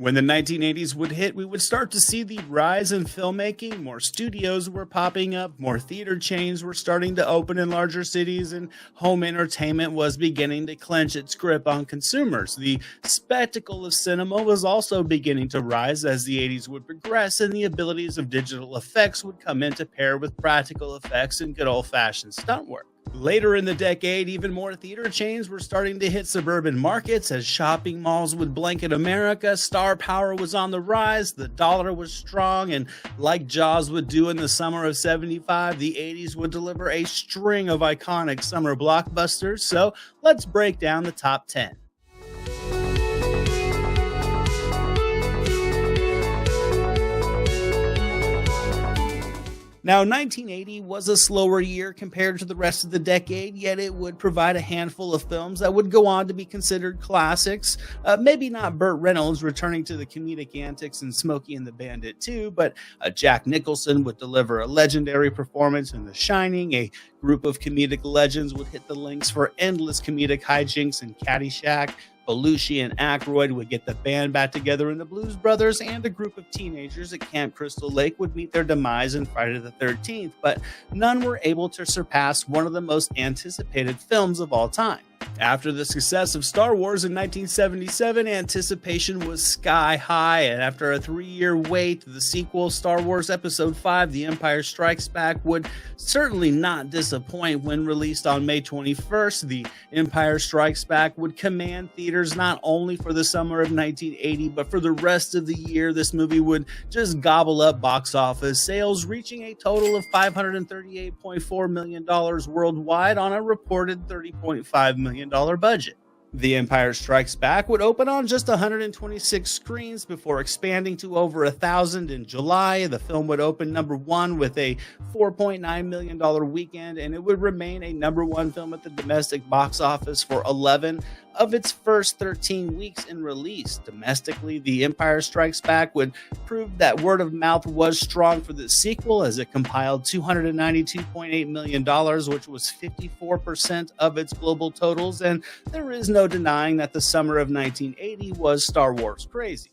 When the 1980s would hit, we would start to see the rise in filmmaking. More studios were popping up, more theater chains were starting to open in larger cities, and home entertainment was beginning to clench its grip on consumers. The spectacle of cinema was also beginning to rise as the 80s would progress, and the abilities of digital effects would come in to pair with practical effects and good old-fashioned stunt work. Later in the decade, even more theater chains were starting to hit suburban markets as shopping malls would blanket America. Star power was on the rise, the dollar was strong, and like Jaws would do in the summer of '75, the 80s would deliver a string of iconic summer blockbusters. So let's break down the top 10. Now, 1980 was a slower year compared to the rest of the decade, yet it would provide a handful of films that would go on to be considered classics. Maybe not Burt Reynolds returning to the comedic antics in Smokey and the Bandit 2, but Jack Nicholson would deliver a legendary performance in The Shining. A group of comedic legends would hit the links for endless comedic hijinks in Caddyshack. Belushi and Aykroyd would get the band back together in the Blues Brothers, and a group of teenagers at Camp Crystal Lake would meet their demise in Friday the 13th, but none were able to surpass one of the most anticipated films of all time. After the success of Star Wars in 1977, anticipation was sky high, and after a 3-year wait, the sequel, Star Wars Episode V, The Empire Strikes Back, would certainly not disappoint. When released on May 21st, The Empire Strikes Back would command theaters not only for the summer of 1980, but for the rest of the year. This movie would just gobble up box office sales, reaching a total of $538.4 million worldwide on a reported $30.5 million budget. The Empire Strikes Back would open on just 126 screens before expanding to over 1,000 in July. The film would open number one with a $4.9 million weekend, and it would remain a number one film at the domestic box office for 11 of its first 13 weeks in release. Domestically, The Empire Strikes Back would prove that word of mouth was strong for the sequel, as it compiled $292.8 million, which was 54% of its global totals, and there is no denying that the summer of 1980 was Star Wars crazy.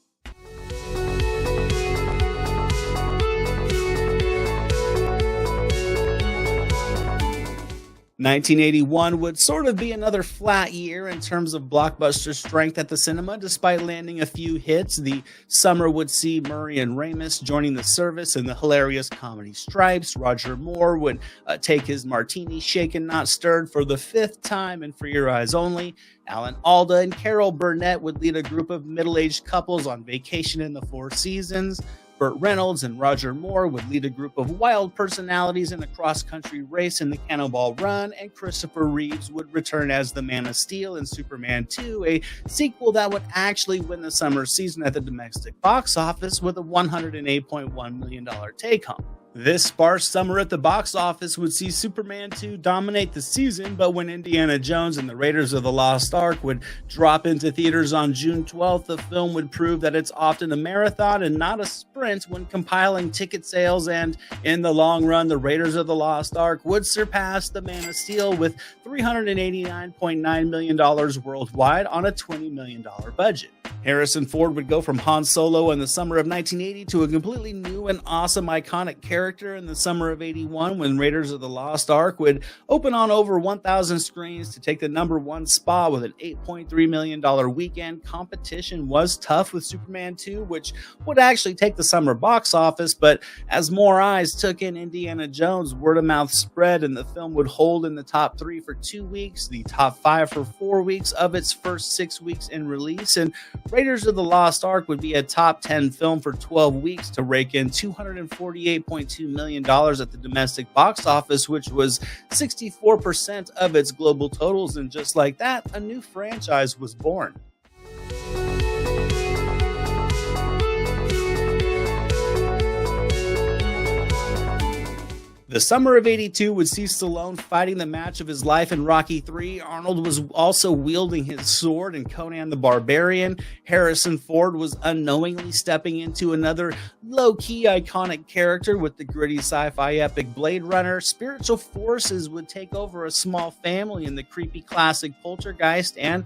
1981 would sort of be another flat year in terms of blockbuster strength at the cinema, despite landing a few hits. The summer would see Murray and Ramis joining the service in the hilarious comedy Stripes. Roger Moore would take his martini shaken, not stirred, for the 5th time in For Your Eyes Only. Alan Alda and Carol Burnett would lead a group of middle-aged couples on vacation in the Four Seasons. Burt Reynolds and Roger Moore would lead a group of wild personalities in a cross-country race in the Cannonball Run, and Christopher Reeves would return as the Man of Steel in Superman 2, a sequel that would actually win the summer season at the domestic box office with a $108.1 million take-home. This sparse summer at the box office would see Superman 2 dominate the season, but when Indiana Jones and the Raiders of the Lost Ark would drop into theaters on June 12th, the film would prove that it's often a marathon and not a sprint when compiling ticket sales, and in the long run, the Raiders of the Lost Ark would surpass the Man of Steel with $389.9 million worldwide on a $20 million budget. Harrison Ford would go from Han Solo in the summer of 1980 to a completely new and awesome iconic character in the summer of 81 when Raiders of the Lost Ark would open on over 1,000 screens to take the number one spot with an $8.3 million weekend. Competition was tough with Superman 2, which would actually take the summer box office, but as more eyes took in Indiana Jones, word of mouth spread and the film would hold in the top 3 for 2 weeks, the top 5 for 4 weeks of its first 6 weeks in release, and Raiders of the Lost Ark would be a top 10 film for 12 weeks to rake in $248.2 million at the domestic box office, which was 64% of its global totals, and just like that, a new franchise was born. The summer of '82 would see Stallone fighting the match of his life in Rocky III. Arnold was also wielding his sword in Conan the Barbarian. Harrison Ford was unknowingly stepping into another low-key iconic character with the gritty sci-fi epic Blade Runner. Spiritual forces would take over a small family in the creepy classic Poltergeist, and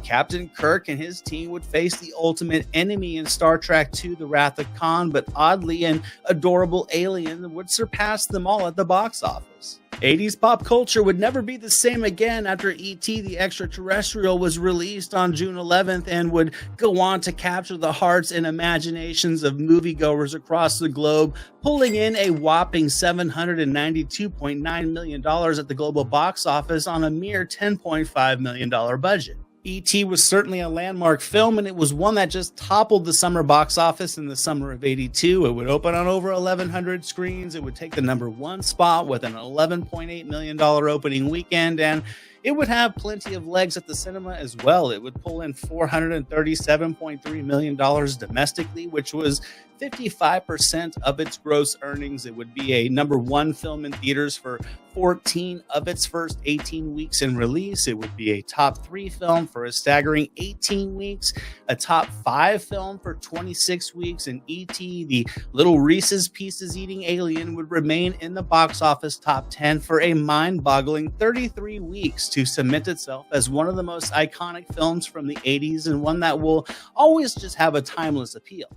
Captain Kirk and his team would face the ultimate enemy in Star Trek II: The Wrath of Khan, but oddly an adorable alien would surpass them all at the box office. 80s pop culture would never be the same again after E.T. the Extraterrestrial was released on June 11th and would go on to capture the hearts and imaginations of moviegoers across the globe, pulling in a whopping $792.9 million at the global box office on a mere $10.5 million budget. E.T. was certainly a landmark film, and it was one that just toppled the summer box office in the summer of '82. It would open on over 1,100 screens. It would take the number 1 spot with an $11.8 million opening weekend, and it would have plenty of legs at the cinema as well. It would pull in $437.3 million domestically, which was 55% of its gross earnings. It would be a number 1 film in theaters for 14 of its first 18 weeks in release. It would be a top 3 film for a staggering 18 weeks, a top 5 film for 26 weeks, and E.T., the little Reese's Pieces eating alien, would remain in the box office top 10 for a mind-boggling 33 weeks to cement itself as one of the most iconic films from the 80s, and one that will always just have a timeless appeal.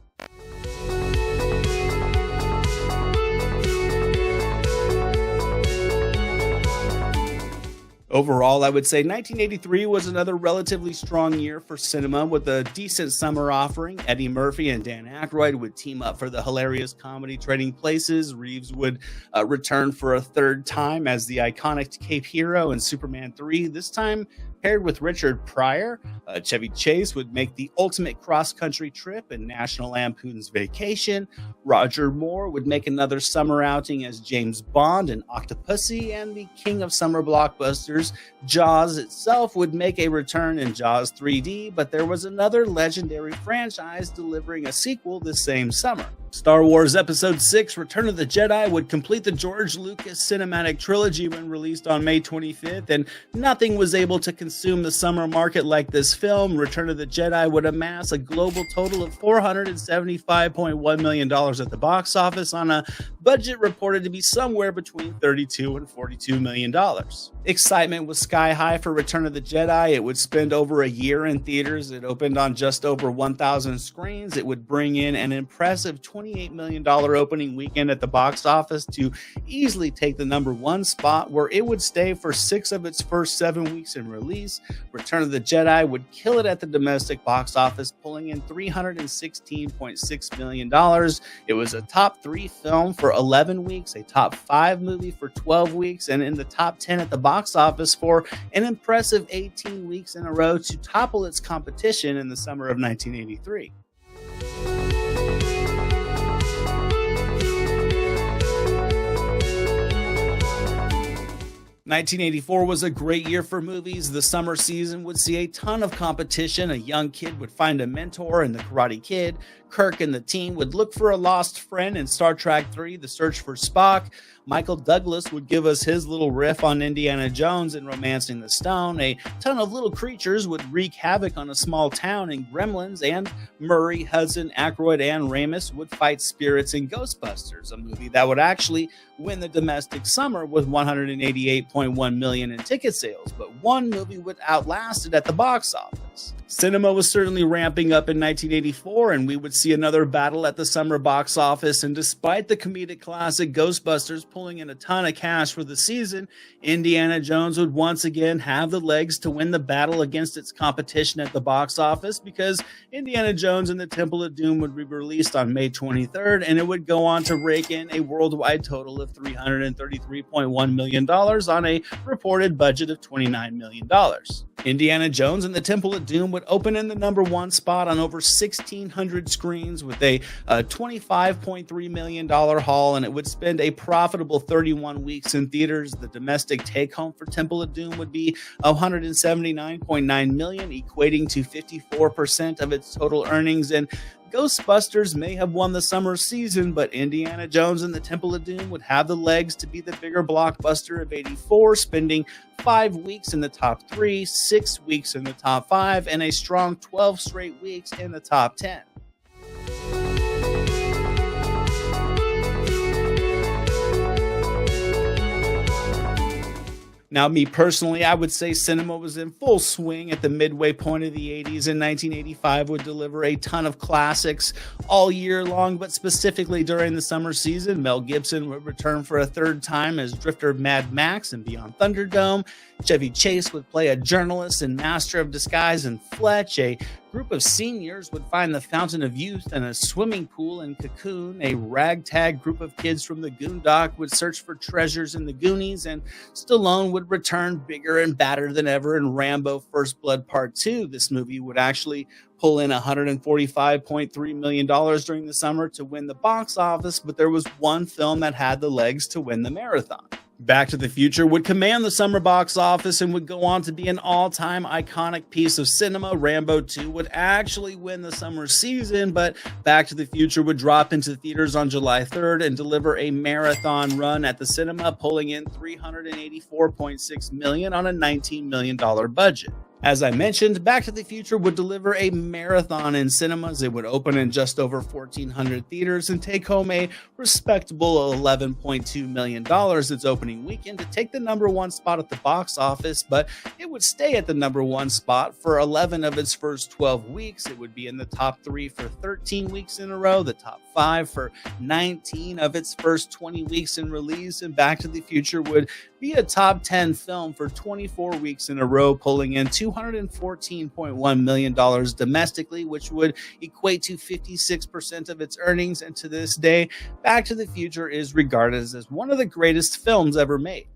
Overall, I would say 1983 was another relatively strong year for cinema with a decent summer offering. Eddie Murphy and Dan Aykroyd would team up for the hilarious comedy Trading Places. Reeves would return for a third time as the iconic Cape Hero in Superman 3, this time paired with Richard Pryor. Chevy Chase would make the ultimate cross-country trip in National Lampoon's Vacation. Roger Moore would make another summer outing as James Bond in Octopussy, and the king of summer blockbusters, Jaws itself, would make a return in Jaws 3D, but there was another legendary franchise delivering a sequel this same summer. Star Wars Episode 6: Return of the Jedi would complete the George Lucas cinematic trilogy when released on May 25th, and nothing was able to consume the summer market like this film. Return of the Jedi would amass a global total of $475.1 million at the box office on a budget reported to be somewhere between $32 and $42 million. Excitement was sky high for Return of the Jedi. It would spend over a year in theaters. It opened on just over 1,000 screens. It would bring in an impressive $28 million opening weekend at the box office to easily take the number 1 spot, where it would stay for 6 of its first 7 weeks in release. Return of the Jedi would kill it at the domestic box office, pulling in $316.6 million. It was a top 3 film for 11 weeks, a top 5 movie for 12 weeks, and in the top 10 at the box office for an impressive 18 weeks in a row to topple its competition in the summer of 1983. '84 was a great year for movies. The summer season would see a ton of competition. A young kid would find a mentor in The Karate Kid. Kirk and the team would look for a lost friend in Star Trek III: The Search for Spock. Michael Douglas would give us his little riff on Indiana Jones in Romancing the Stone. A ton of little creatures would wreak havoc on a small town in Gremlins, and Murray, Hudson, Aykroyd, and Ramis would fight spirits in Ghostbusters, a movie that would actually win the domestic summer with $188.1 million in ticket sales, but one movie would outlast it at the box office. Cinema was certainly ramping up in 1984, and we would see another battle at the summer box office, and despite the comedic classic Ghostbusters pulling in a ton of cash for the season, Indiana Jones would once again have the legs to win the battle against its competition at the box office, because Indiana Jones and the Temple of Doom would be released on May 23rd, and it would go on to rake in a worldwide total of $333.1 million on a reported budget of $29 million. Indiana Jones and the Temple of Doom would open in the number 1 spot on over 1,600 screens with a $25.3 million haul, and it would spend a profitable 31 weeks in theaters. The domestic take-home for Temple of Doom would be $179.9 million, equating to 54% of its total earnings, and Ghostbusters may have won the summer season, but Indiana Jones and the Temple of Doom would have the legs to be the bigger blockbuster of '84, spending 5 weeks in the top 3, 6 weeks in the top 5, and a strong 12 straight weeks in the top 10. Now, me personally, I would say cinema was in full swing at the midway point of the 80s, and 1985 would deliver a ton of classics all year long, but specifically during the summer season. Mel Gibson would return for a third time as Drifter Mad Max and Beyond Thunderdome. Chevy Chase would play a journalist in Master of Disguise and Fletch. A group of seniors would find the Fountain of Youth and a swimming pool in Cocoon. A ragtag group of kids from the Goondock would search for treasures in the Goonies, and Stallone would return bigger and badder than ever in Rambo First Blood Part 2. This movie would actually pull in $145.3 million during the summer to win the box office, but there was one film that had the legs to win the marathon. Back to the Future would command the summer box office and would go on to be an all-time iconic piece of cinema. Rambo 2 would actually win the summer season, but Back to the Future would drop into theaters on July 3rd and deliver a marathon run at the cinema, pulling in $384.6 million on a $19 million budget. As I mentioned, Back to the Future would deliver a marathon in cinemas. It would open in just over 1,400 theaters and take home a respectable $11.2 million its opening weekend to take the number one spot at the box office, but it would stay at the number one spot for 11 of its first 12 weeks. It would be in the top 3 for 13 weeks in a row, the top 5 for 19 of its first 20 weeks in release, and Back to the Future would be a top 10 film for 24 weeks in a row, pulling in $214.1 million domestically, which would equate to 56% of its earnings. And to this day, Back to the Future is regarded as one of the greatest films ever made.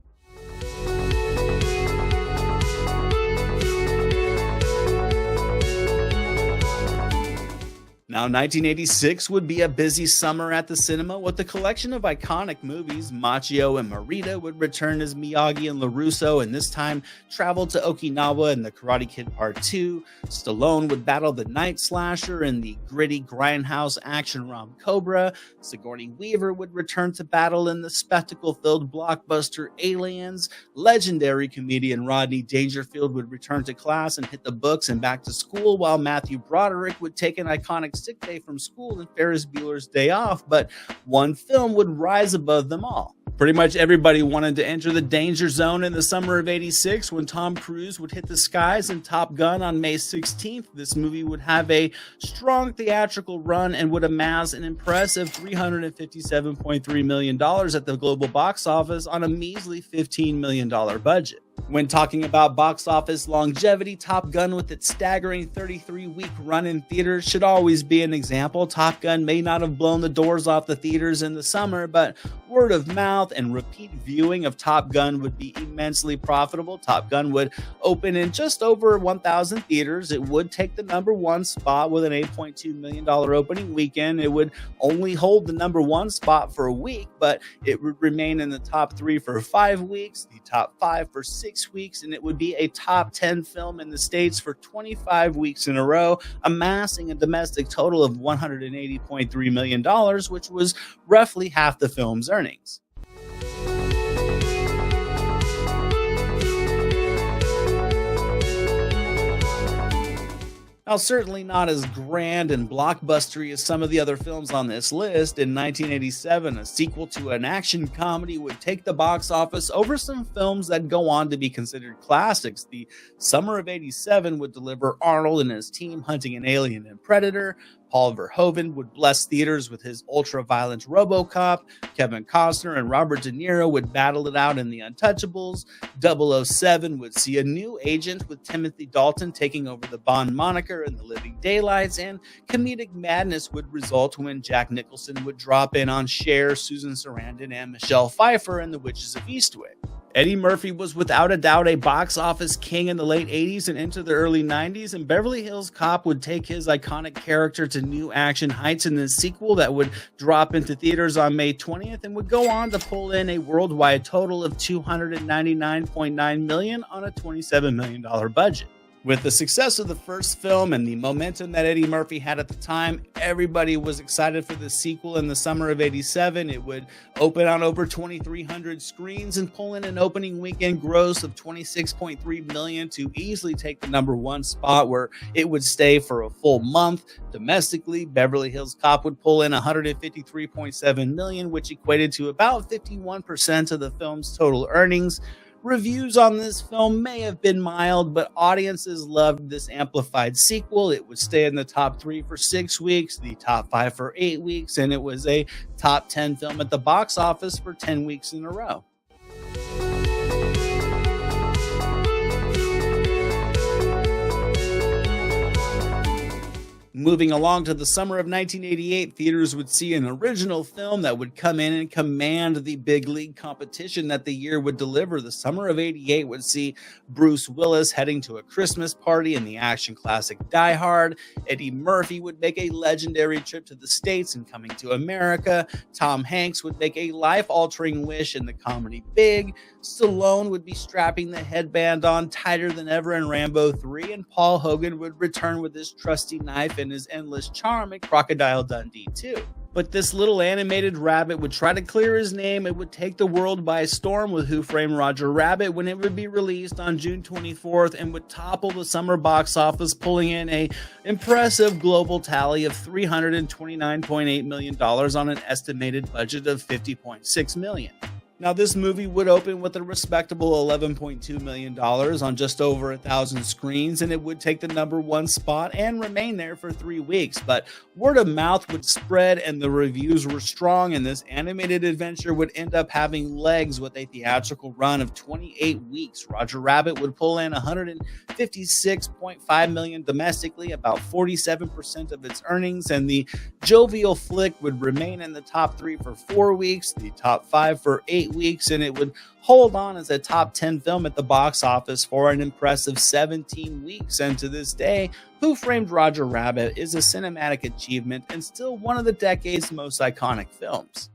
Now, 1986 would be a busy summer at the cinema with a collection of iconic movies. Machio and Marita would return as Miyagi and LaRusso, and this time travel to Okinawa in The Karate Kid Part 2. Stallone would battle the Night Slasher in the gritty grindhouse action rom Cobra. Sigourney Weaver would return to battle in the spectacle-filled blockbuster Aliens. Legendary comedian Rodney Dangerfield would return to class and hit the books and back to school, while Matthew Broderick would take an iconic sick day from school in Ferris Bueller's Day Off, but one film would rise above them all. Pretty much everybody wanted to enter the danger zone in the summer of '86 when Tom Cruise would hit the skies in Top Gun on May 16th. This movie would have a strong theatrical run and would amass an impressive $357.3 million at the global box office on a measly $15 million budget. When talking about box office longevity, Top Gun with its staggering 33-week run in theaters should always be an example. Top Gun may not have blown the doors off the theaters in the summer, but word of mouth and repeat viewing of Top Gun would be immensely profitable. Top Gun would open in just over 1,000 theaters. It would take the number one spot with an $8.2 million opening weekend. It would only hold the number one spot for a week, but it would remain in the top 3 for 5 weeks, the top 5 for 6 weeks, and it would be a top 10 film in the States for 25 weeks in a row, amassing a domestic total of $180.3 million, which was roughly half the film's earnings. Now, certainly not as grand and blockbustery as some of the other films on this list. In 1987, a sequel to an action comedy would take the box office over some films that go on to be considered classics. The summer of '87 would deliver Arnold and his team hunting an alien in Predator. Paul Verhoeven would bless theaters with his ultra-violent RoboCop. Kevin Costner and Robert De Niro would battle it out in The Untouchables. 007 would see a new agent with Timothy Dalton taking over the Bond moniker in The Living Daylights, and comedic madness would result when Jack Nicholson would drop in on Cher, Susan Sarandon, and Michelle Pfeiffer in The Witches of Eastwick. Eddie Murphy was without a doubt a box office king in the late 80s and into the early 90s, and Beverly Hills Cop would take his iconic character to new action heights in the sequel that would drop into theaters on May 20th and would go on to pull in a worldwide total of $299.9 million on a $27 million budget. With the success of the first film and the momentum that Eddie Murphy had at the time, everybody was excited for the sequel in the summer of '87. It would open on over 2,300 screens and pull in an opening weekend gross of $26.3 million to easily take the #1 spot, where it would stay for a full month. Domestically, Beverly Hills Cop would pull in $153.7 million, which equated to about 51% of the film's total earnings. Reviews on this film may have been mild, but audiences loved this amplified sequel. It would stay in the top 3 for 6 weeks, the top 5 for 8 weeks, and it was a top 10 film at the box office for 10 weeks in a row. Moving along to the summer of 1988, theaters would see an original film that would come in and command the big league competition that the year would deliver. The summer of '88 would see Bruce Willis heading to a Christmas party in the action classic Die Hard. Eddie Murphy would make a legendary trip to the States and Coming to America. Tom Hanks would make a life-altering wish in the comedy Big. Stallone would be strapping the headband on tighter than ever in Rambo 3, and Paul Hogan would return with his trusty knife and his endless charm in Crocodile Dundee 2. But this little animated rabbit would try to clear his name. It would take the world by storm with Who Framed Roger Rabbit when it would be released on June 24th and would topple the summer box office, pulling in an impressive global tally of $329.8 million on an estimated budget of $50.6 million. Now, this movie would open with a respectable $11.2 million on just over 1,000 screens, and it would take the #1 spot and remain there for 3 weeks. But word of mouth would spread, and the reviews were strong, and this animated adventure would end up having legs with a theatrical run of 28 weeks. Roger Rabbit would pull in $156.5 million domestically, about 47% of its earnings, and the jovial flick would remain in the top 3 for 4 weeks, the top 5 for 8 weeks, and it would hold on as a top 10 film at the box office for an impressive 17 weeks. And to this day, Who Framed Roger Rabbit is a cinematic achievement and still one of the decade's most iconic films.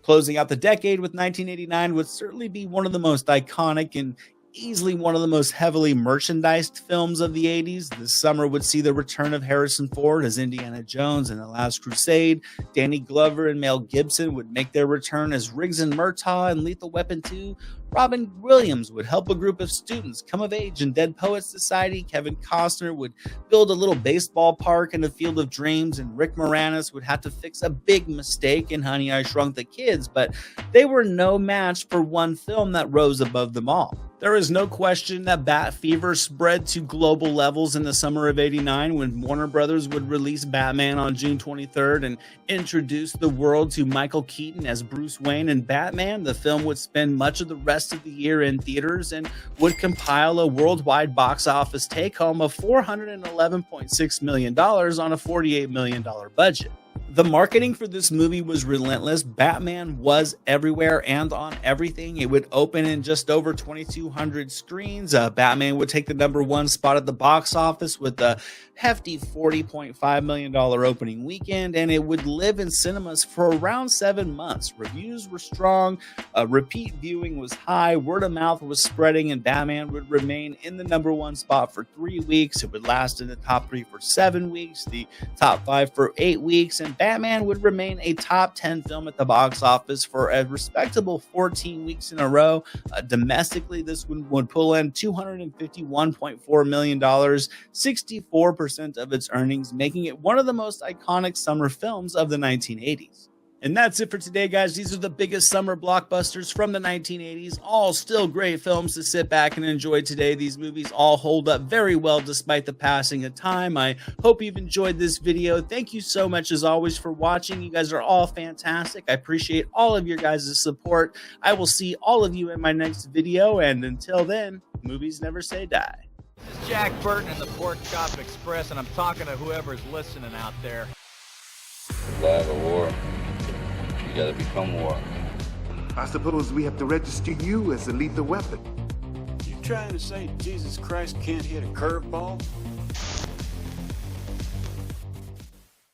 Closing out the decade with 1989 would certainly be one of the most iconic and easily one of the most heavily merchandised films of the 80s. This summer would see the return of Harrison Ford as Indiana Jones in The Last Crusade. Danny Glover and Mel Gibson would make their return as Riggs and Murtaugh in Lethal Weapon 2. Robin Williams would help a group of students come of age in Dead Poets Society. Kevin Costner would build a little baseball park in a Field of Dreams, and Rick Moranis would have to fix a big mistake in Honey, I Shrunk the Kids, but they were no match for one film that rose above them all. There is no question that Bat Fever spread to global levels in the summer of '89 when Warner Brothers would release Batman on June 23rd and introduce the world to Michael Keaton as Bruce Wayne and Batman. The film would spend much of the rest of the year in theaters and would compile a worldwide box office take-home of $411.6 million on a $48 million budget. The marketing for this movie was relentless. Batman was everywhere and on everything. It would open in just over 2,200 screens. Batman would take the #1 spot at the box office with a hefty $40.5 million opening weekend, and it would live in cinemas for around 7 months. Reviews were strong, repeat viewing was high, word of mouth was spreading, and Batman would remain in the #1 spot for 3 weeks. It would last in the top 3 for 7 weeks, the top 5 for 8 weeks, and Batman would remain a top 10 film at the box office for a respectable 14 weeks in a row. Domestically, this would pull in $251.4 million, 64% of its earnings, making it one of the most iconic summer films of the 1980s. And that's it for today, guys. These are the biggest summer blockbusters from the 1980s. All still great films to sit back and enjoy today. These movies all hold up very well despite the passing of time. I hope you've enjoyed this video. Thank you so much, as always, for watching. You guys are all fantastic. I appreciate all of your guys' support. I will see all of you in my next video. And until then, movies never say die. This is Jack Burton in the Pork Chop Express, and I'm talking to whoever's listening out there. Live a war. You gotta become war. I suppose we have to register you as a lethal weapon. You trying to say Jesus Christ can't hit a curveball?